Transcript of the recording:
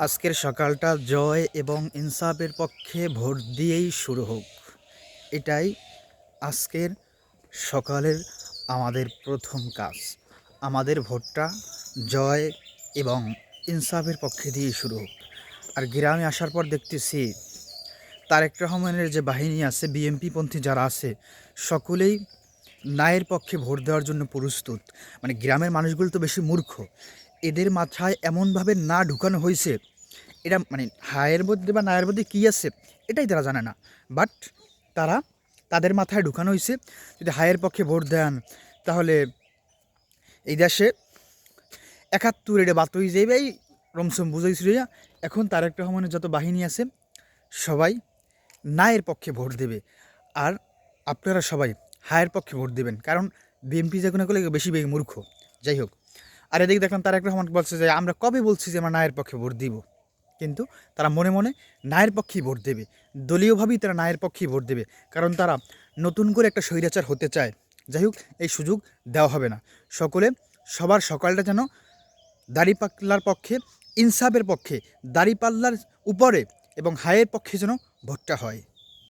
আজকের সকালটা জয় এবং ইনসাফের পক্ষে ভোট দিয়েই শুরু হোক, এটাই আজকের সকালের আমাদের প্রথম কাজ। আমাদের ভোটটা জয় এবং ইনসাফের পক্ষে দিয়েই শুরু হোক। আর গ্রামে আসার পর দেখতেছি তারেক রহমানের যে বাহিনী আছে, বিএনপিপন্থী যারা আছে, সকলেই ন্যায়ের পক্ষে ভোট দেওয়ার জন্য প্রস্তুত। মানে গ্রামের মানুষগুলো তো বেশি মূর্খ, এদের মাথায় এমনভাবে না ঢুকানো হয়েছে, এটা মানে হায়ের মধ্যে বা নায়ের মধ্যে কী আছে এটাই তারা জানে না। বাট তারা তাদের মাথায় ঢুকানো হয়েছে যদি হায়ের পক্ষে ভোট দেন তাহলে এই দেশে ৭১ এটা বাত হয়ে যাবে, এই রমসম বুঝাইছিল। এখন তারেক রহমানের যত বাহিনী আছে সবাই নায়ের পক্ষে ভোট দেবে, আর আপনারা সবাই হায়ের পক্ষে ভোট দেবেন, কারণ বিএনপি যে কোনো করলে বেশি মূর্খ। যাই হোক, আর এদিকে দেখলাম তারেক রহমান বলছে যে আমরা কবে বলছি যে আমরা নায়ের পক্ষে ভোট দিব, কিন্তু তারা মনে মনে নায়ের পক্ষেই ভোট দেবে। দলীয়ভাবেই তারা নায়ের পক্ষেই ভোট দেবে, কারণ তারা নতুন করে একটা স্বৈরাচার হতে চায়। যাই হোক, এই সুযোগ দেওয়া হবে না। সকলে সবার সকালটা যেন দাড়িপাল্লার পক্ষে, ইনসাফের পক্ষে, দাড়িপাল্লার উপরে এবং হায়ের পক্ষে যেন ভোটটা হয়।